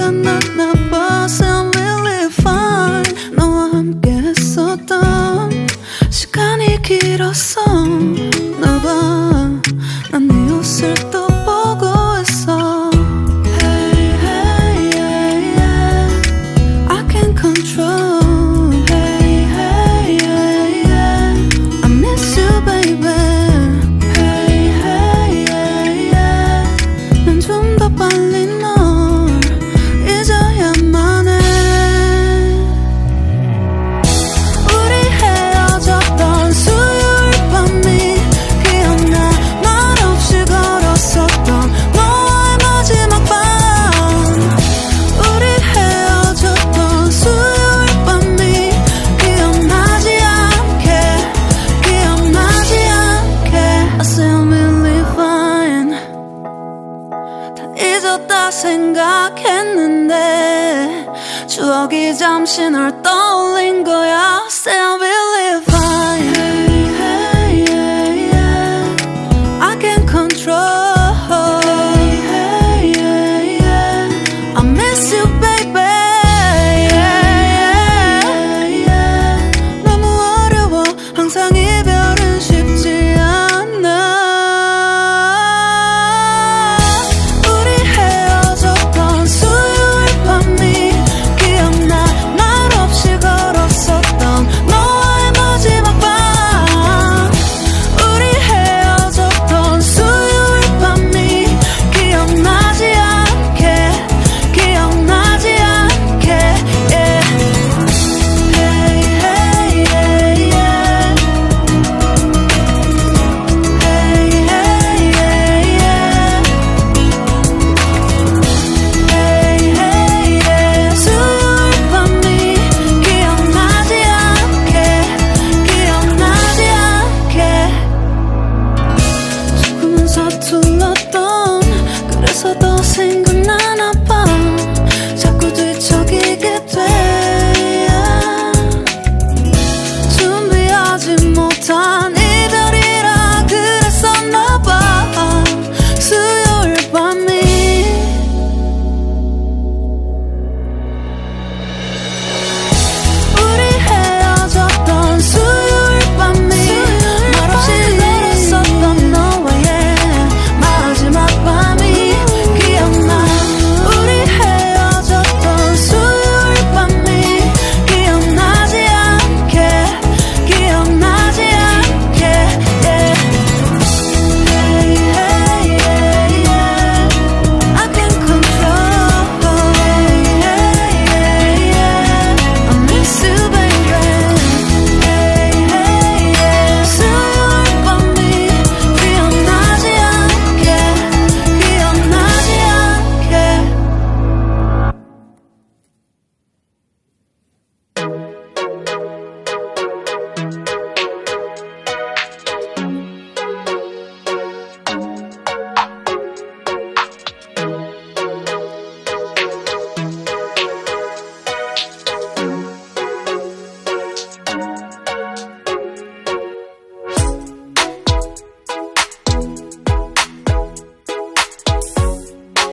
끝났나 봐. Sound really fine. 너와 함께 했었던 시간이 길었어. 나 봐, 난 네 옷을 또 보고 있어. Hey, hey, yeah, yeah. I can't control. Hey, hey, yeah, yeah. I miss you, baby. Hey, hey, yeah, yeah. 난 좀 더 빨리 널 잊어야만 해. 우리 헤어졌던 수요일 밤이 기억나. 말없이 걸었었던 너와의 마지막 밤. 우리 헤어졌던 수요일 밤이 기억나지 않게, 기억나지 않게. I sound really fine. 다 잊었다 생각했는데 추억이 잠시 널 떠올린 거야. Sound really fine. Hey, hey, yeah, yeah. I can't control. Hey, hey, yeah, yeah. I miss you, baby. Yeah, yeah, yeah. 너무 어려워. 항상 이별은 쉽지 않아. 우리 헤어졌던 수요일 밤이 기억나. 말없이 걸었었던 너와의 마지막 밤. 우리 헤어졌던 수요일 밤이 기억나지 않게, 기억나지 않게. Yeah. Hey, hey, yeah, yeah. Hey, hey, yeah, yeah. Hey, hey, yeah. 수요일 밤이 기억나지 않게, 기억나지 않게. 조금은 서툴렀던, 그래서 더 생각